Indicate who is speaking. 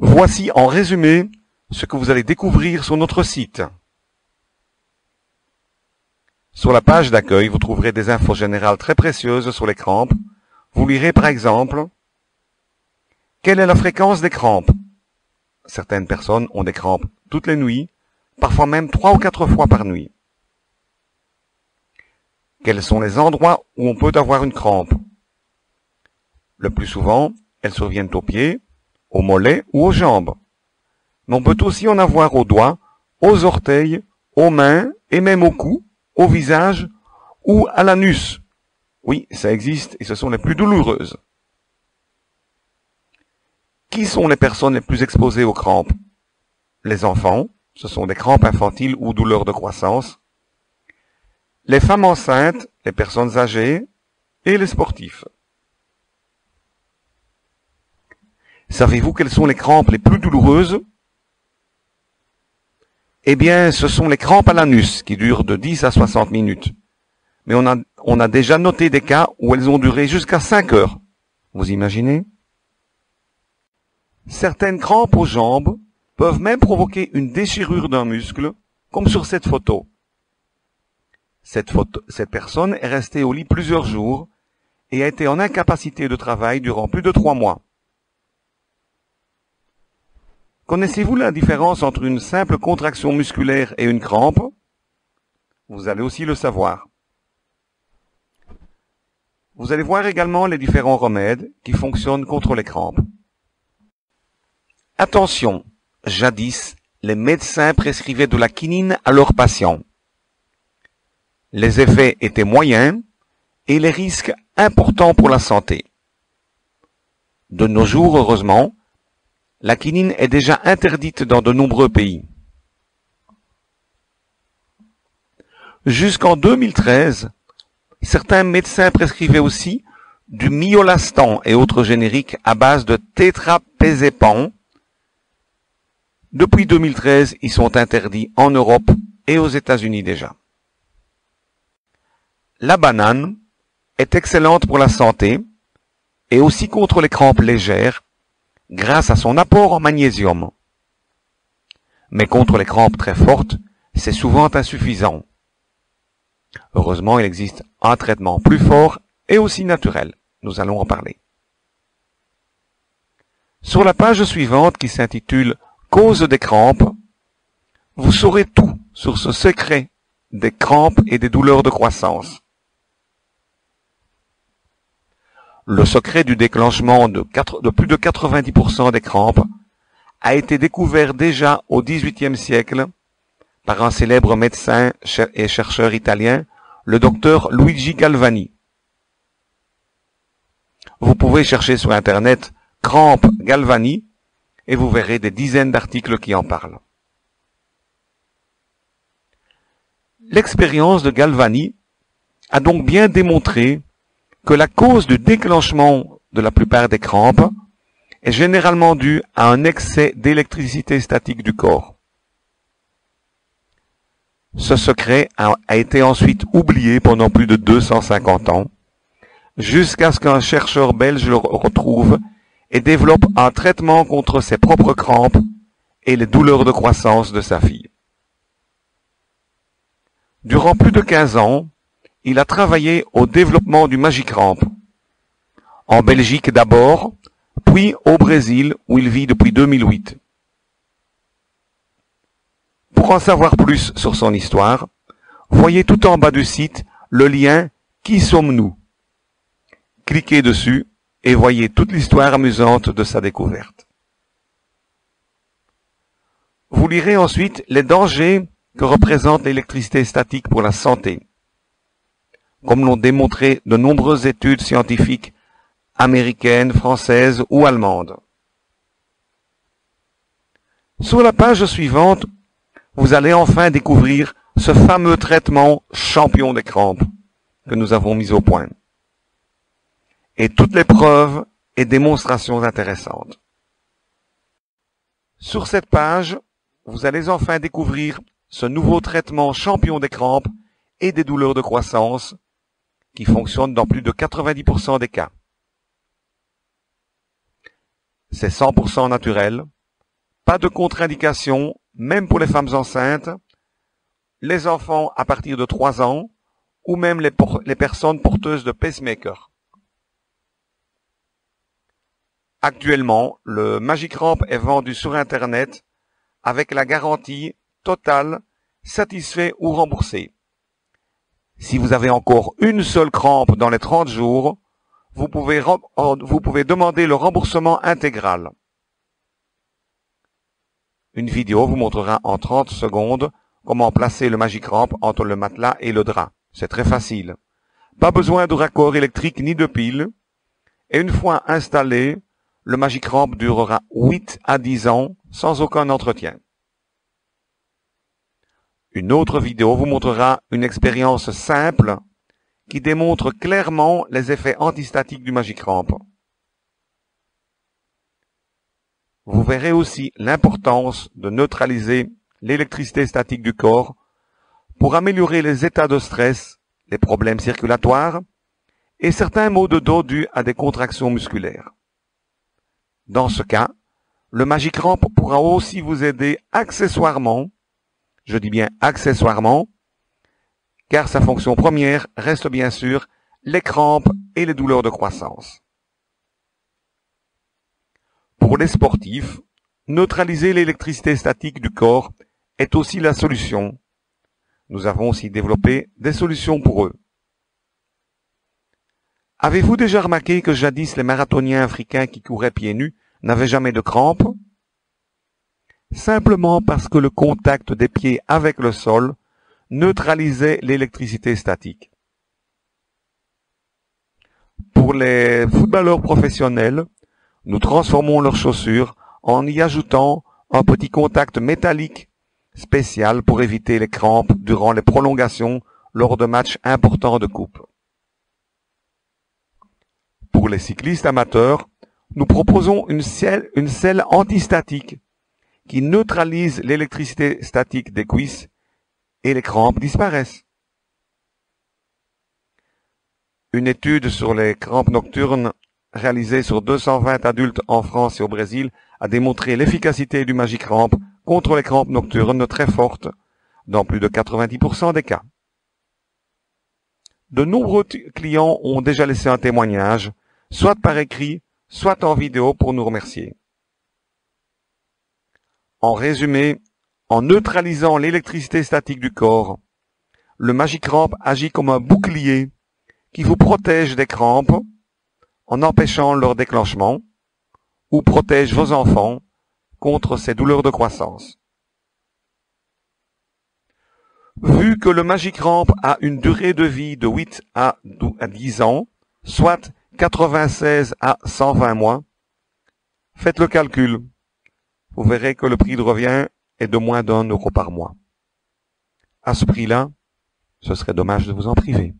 Speaker 1: Voici en résumé ce que vous allez découvrir sur notre site. Sur la page d'accueil, vous trouverez des infos générales très précieuses sur les crampes. Vous lirez par exemple « Quelle est la fréquence des crampes ?» Certaines personnes ont des crampes toutes les nuits, parfois même 3 ou 4 fois par nuit. Quels sont les endroits où on peut avoir une crampe? Le plus souvent, elles surviennent aux pieds, aux mollets ou aux jambes. Mais on peut aussi en avoir aux doigts, aux orteils, aux mains et même au cou, au visage ou à l'anus. Oui, ça existe et ce sont les plus douloureuses. Qui sont les personnes les plus exposées aux crampes? Les enfants, ce sont des crampes infantiles ou douleurs de croissance. Les femmes enceintes, les personnes âgées et les sportifs. Savez-vous quelles sont les crampes les plus douloureuses? Eh bien, ce sont les crampes à l'anus qui durent de 10 à 60 minutes. Mais on a déjà noté des cas où elles ont duré jusqu'à 5 heures. Vous imaginez? Certaines crampes aux jambes peuvent même provoquer une déchirure d'un muscle, comme sur cette photo. Cette personne est restée au lit plusieurs jours et a été en incapacité de travail durant plus de 3 mois. Connaissez-vous la différence entre une simple contraction musculaire et une crampe? Vous allez aussi le savoir. Vous allez voir également les différents remèdes qui fonctionnent contre les crampes. Attention, jadis, les médecins prescrivaient de la quinine à leurs patients. Les effets étaient moyens et les risques importants pour la santé. De nos jours, heureusement, la quinine est déjà interdite dans de nombreux pays. Jusqu'en 2013, certains médecins prescrivaient aussi du myolastan et autres génériques à base de tétrapézépan. Depuis 2013, ils sont interdits en Europe et aux États-Unis déjà. La banane est excellente pour la santé et aussi contre les crampes légères grâce à son apport en magnésium. Mais contre les crampes très fortes, c'est souvent insuffisant. Heureusement, il existe un traitement plus fort et aussi naturel. Nous allons en parler. Sur la page suivante qui s'intitule « Cause des crampes », vous saurez tout sur ce secret des crampes et des douleurs de croissance. Le secret du déclenchement de plus de 90% des crampes a été découvert déjà au XVIIIe siècle par un célèbre médecin et chercheur italien, le docteur Luigi Galvani. Vous pouvez chercher sur Internet « crampes Galvani » et vous verrez des dizaines d'articles qui en parlent. L'expérience de Galvani a donc bien démontré que la cause du déclenchement de la plupart des crampes est généralement due à un excès d'électricité statique du corps. Ce secret a été ensuite oublié pendant plus de 250 ans, jusqu'à ce qu'un chercheur belge le retrouve et développe un traitement contre ses propres crampes et les douleurs de croissance de sa fille. Durant plus de 15 ans, il a travaillé au développement du Magicramp, en Belgique d'abord, puis au Brésil où il vit depuis 2008. Pour en savoir plus sur son histoire, voyez tout en bas du site le lien « Qui sommes-nous » Cliquez dessus et voyez toute l'histoire amusante de sa découverte. Vous lirez ensuite les dangers que représente l'électricité statique pour la santé, comme l'ont démontré de nombreuses études scientifiques américaines, françaises ou allemandes. Sur la page suivante, vous allez enfin découvrir ce fameux traitement champion des crampes que nous avons mis au point, et toutes les preuves et démonstrations intéressantes. Sur cette page, vous allez enfin découvrir ce nouveau traitement champion des crampes et des douleurs de croissance qui fonctionne dans plus de 90% des cas. C'est 100% naturel, Pas de contre-indication, même pour les femmes enceintes, les enfants à partir de 3 ans, ou même les personnes porteuses de pacemaker. Actuellement, le Magicramp est vendu sur Internet avec la garantie totale, satisfait ou remboursé. Si vous avez encore une seule crampe dans les 30 jours, vous pouvez demander le remboursement intégral. Une vidéo vous montrera en 30 secondes comment placer le Magicramp entre le matelas et le drap. C'est très facile. Pas besoin de raccord électrique ni de pile. Et une fois installé, le Magicramp durera 8 à 10 ans sans aucun entretien. Une autre vidéo vous montrera une expérience simple qui démontre clairement les effets antistatiques du Magicramp. Vous verrez aussi l'importance de neutraliser l'électricité statique du corps pour améliorer les états de stress, les problèmes circulatoires et certains maux de dos dus à des contractions musculaires. Dans ce cas, le Magicramp pourra aussi vous aider accessoirement, je dis bien accessoirement, car sa fonction première reste bien sûr les crampes et les douleurs de croissance. Pour les sportifs, neutraliser l'électricité statique du corps est aussi la solution. Nous avons aussi développé des solutions pour eux. Avez-vous déjà remarqué que jadis les marathoniens africains qui couraient pieds nus n'avaient jamais de crampes? Simplement parce que le contact des pieds avec le sol neutralisait l'électricité statique. Pour les footballeurs professionnels, nous transformons leurs chaussures en y ajoutant un petit contact métallique spécial pour éviter les crampes durant les prolongations lors de matchs importants de coupe. Pour les cyclistes amateurs, nous proposons une selle antistatique qui neutralise l'électricité statique des cuisses et les crampes disparaissent. Une étude sur les crampes nocturnes réalisée sur 220 adultes en France et au Brésil a démontré l'efficacité du Magicramp contre les crampes nocturnes très fortes dans plus de 90% des cas. De nombreux clients ont déjà laissé un témoignage, soit par écrit, soit en vidéo pour nous remercier. En résumé, en neutralisant l'électricité statique du corps, le Magicramp agit comme un bouclier qui vous protège des crampes en empêchant leur déclenchement ou protège vos enfants contre ces douleurs de croissance. Vu que le Magicramp a une durée de vie de 8 à 10 ans, soit 96 à 120 mois, faites le calcul. Vous verrez que le prix de revient est de moins d'1 € par mois. À ce prix-là, ce serait dommage de vous en priver.